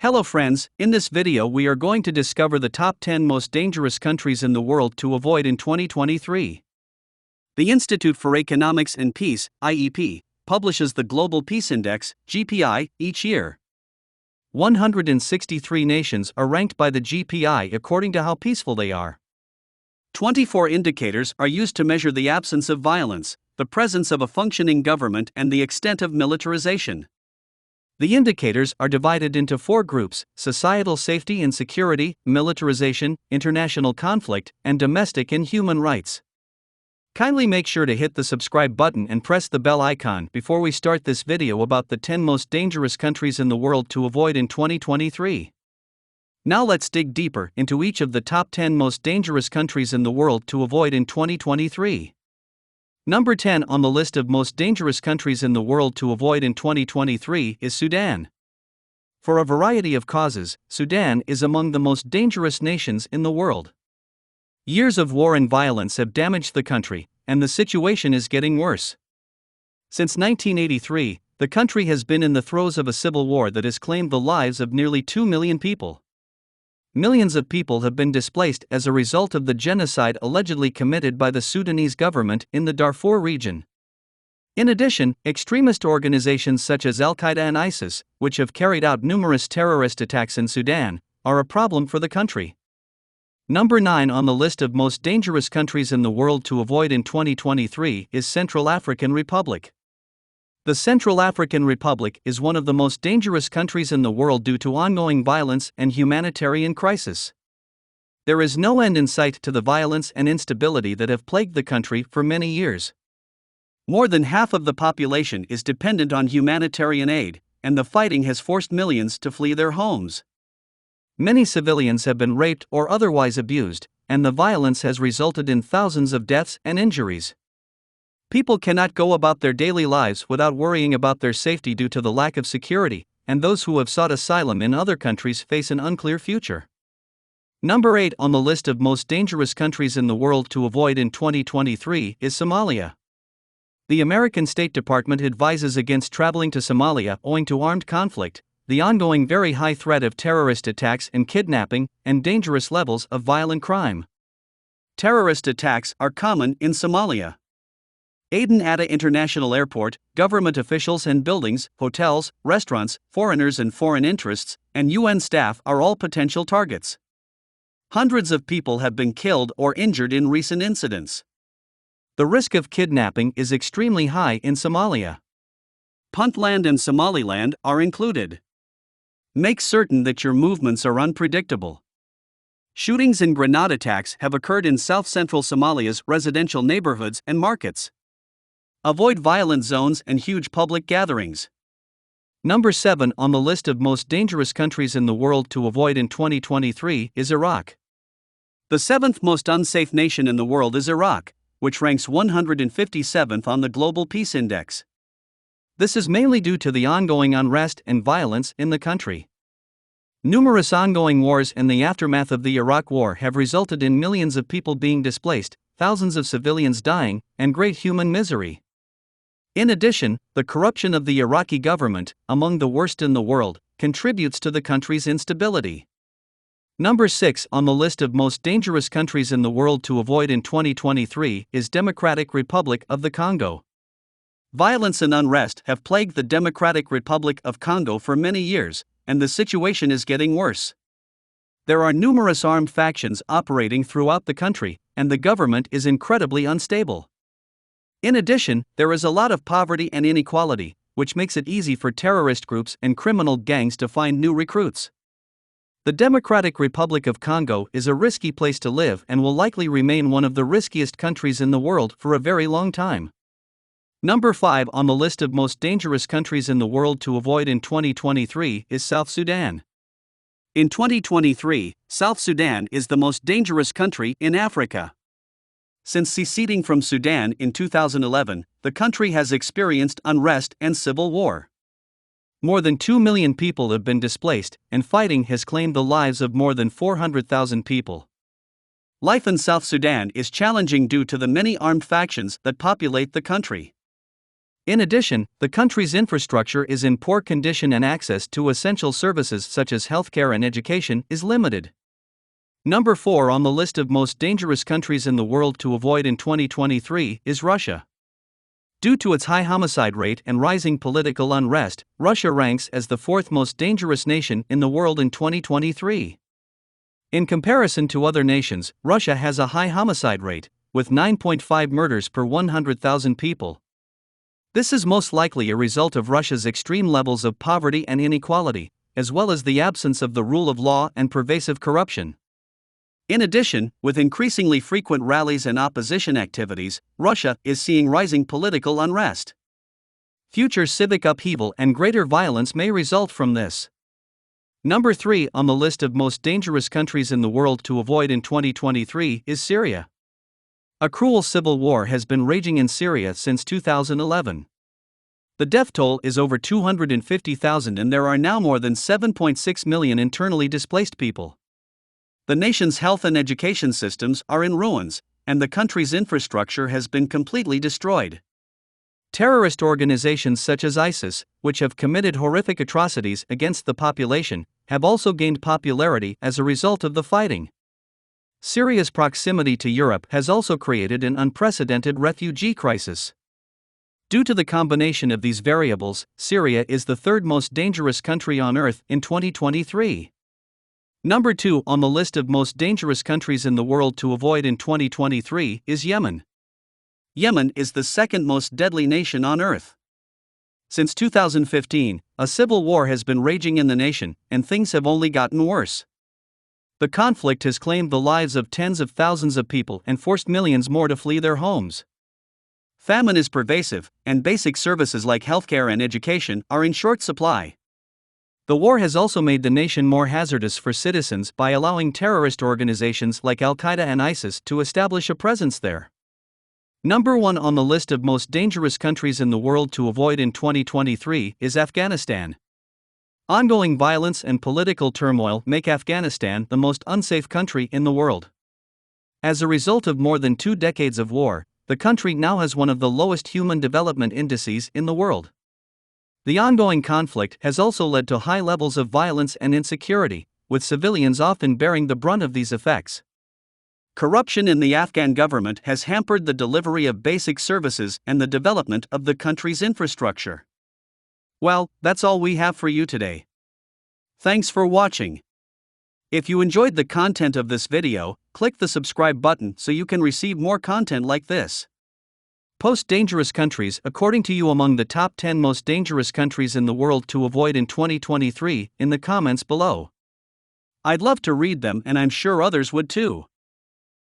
Hello friends, in this video we are going to discover the top 10 most dangerous countries in the world to avoid in 2023. The Institute for Economics and Peace, IEP, publishes the Global Peace Index, GPI, each year. 163 nations are ranked by the GPI according to how peaceful they are. 24 indicators are used to measure the absence of violence, the presence of a functioning government, and the extent of militarization. The indicators are divided into 4 groups: societal safety and security, militarization, international conflict, and domestic and human rights. Kindly make sure to hit the subscribe button and press the bell icon before we start this video about the 10 most dangerous countries in the world to avoid in 2023. Now let's dig deeper into each of the top 10 most dangerous countries in the world to avoid in 2023. Number 10 on the list of most dangerous countries in the world to avoid in 2023 is Sudan. For a variety of causes, Sudan is among the most dangerous nations in the world. Years of war and violence have damaged the country, and the situation is getting worse. Since 1983, the country has been in the throes of a civil war that has claimed the lives of nearly 2 million people. Millions of people have been displaced as a result of the genocide allegedly committed by the Sudanese government in the Darfur region. In addition, extremist organizations such as Al-Qaeda and ISIS, which have carried out numerous terrorist attacks in Sudan, are a problem for the country. Number 9 on the list of most dangerous countries in the world to avoid in 2023 is Central African Republic. The Central African Republic is one of the most dangerous countries in the world due to ongoing violence and humanitarian crisis. There is no end in sight to the violence and instability that have plagued the country for many years. More than half of the population is dependent on humanitarian aid, and the fighting has forced millions to flee their homes. Many civilians have been raped or otherwise abused, and the violence has resulted in thousands of deaths and injuries. People cannot go about their daily lives without worrying about their safety due to the lack of security, and those who have sought asylum in other countries face an unclear future. Number 8 on the list of most dangerous countries in the world to avoid in 2023 is Somalia. The American State Department advises against traveling to Somalia owing to armed conflict, the ongoing very high threat of terrorist attacks and kidnapping, and dangerous levels of violent crime. Terrorist attacks are common in Somalia. Aden Atta International Airport, government officials and buildings, hotels, restaurants, foreigners and foreign interests, and UN staff are all potential targets. Hundreds of people have been killed or injured in recent incidents. The risk of kidnapping is extremely high in Somalia. Puntland and Somaliland are included. Make certain that your movements are unpredictable. Shootings and grenade attacks have occurred in south-central Somalia's residential neighborhoods and markets. Avoid violent zones and huge public gatherings. Number 7 on the list of most dangerous countries in the world to avoid in 2023 is Iraq. The 7th most unsafe nation in the world is Iraq, which ranks 157th on the Global Peace Index. This is mainly due to the ongoing unrest and violence in the country. Numerous ongoing wars and the aftermath of the Iraq War have resulted in millions of people being displaced, thousands of civilians dying, and great human misery. In addition, the corruption of the Iraqi government, among the worst in the world, contributes to the country's instability. Number 6 on the list of most dangerous countries in the world to avoid in 2023 is Democratic Republic of the Congo. Violence and unrest have plagued the Democratic Republic of Congo for many years, and the situation is getting worse. There are numerous armed factions operating throughout the country, and the government is incredibly unstable. In addition, there is a lot of poverty and inequality, which makes it easy for terrorist groups and criminal gangs to find new recruits. The Democratic Republic of Congo is a risky place to live and will likely remain one of the riskiest countries in the world for a very long time. Number 5 on the list of most dangerous countries in the world to avoid in 2023 is South Sudan. In 2023, South Sudan is the most dangerous country in Africa. Since seceding from Sudan in 2011, the country has experienced unrest and civil war. More than 2 million people have been displaced, and fighting has claimed the lives of more than 400,000 people. Life in South Sudan is challenging due to the many armed factions that populate the country. In addition, the country's infrastructure is in poor condition and access to essential services such as healthcare and education is limited. Number 4 on the list of most dangerous countries in the world to avoid in 2023 is Russia. Due to its high homicide rate and rising political unrest, Russia ranks as the fourth most dangerous nation in the world in 2023. In comparison to other nations, Russia has a high homicide rate, with 9.5 murders per 100,000 people. This is most likely a result of Russia's extreme levels of poverty and inequality, as well as the absence of the rule of law and pervasive corruption. In addition, with increasingly frequent rallies and opposition activities, Russia is seeing rising political unrest. Future civic upheaval and greater violence may result from this. Number 3 on the list of most dangerous countries in the world to avoid in 2023 is Syria. A cruel civil war has been raging in Syria since 2011. The death toll is over 250,000 and there are now more than 7.6 million internally displaced people. The nation's health and education systems are in ruins, and the country's infrastructure has been completely destroyed. Terrorist organizations such as ISIS, which have committed horrific atrocities against the population, have also gained popularity as a result of the fighting. Syria's proximity to Europe has also created an unprecedented refugee crisis. Due to the combination of these variables, Syria is the third most dangerous country on earth in 2023. Number 2 on the list of most dangerous countries in the world to avoid in 2023 is Yemen. Yemen is the second most deadly nation on earth. Since 2015, a civil war has been raging in the nation, and things have only gotten worse. The conflict has claimed the lives of tens of thousands of people and forced millions more to flee their homes. Famine is pervasive, and basic services like healthcare and education are in short supply. The war has also made the nation more hazardous for citizens by allowing terrorist organizations like Al-Qaeda and ISIS to establish a presence there. Number 1 on the list of most dangerous countries in the world to avoid in 2023 is Afghanistan. Ongoing violence and political turmoil make Afghanistan the most unsafe country in the world. As a result of more than 2 decades of war, the country now has one of the lowest human development indices in the world. The ongoing conflict has also led to high levels of violence and insecurity, with civilians often bearing the brunt of these effects. Corruption in the Afghan government has hampered the delivery of basic services and the development of the country's infrastructure. Well, that's all we have for you today. Thanks for watching. If you enjoyed the content of this video, click the subscribe button so you can receive more content like this. Post dangerous countries according to you among the top 10 most dangerous countries in the world to avoid in 2023 in the comments below. I'd love to read them and I'm sure others would too.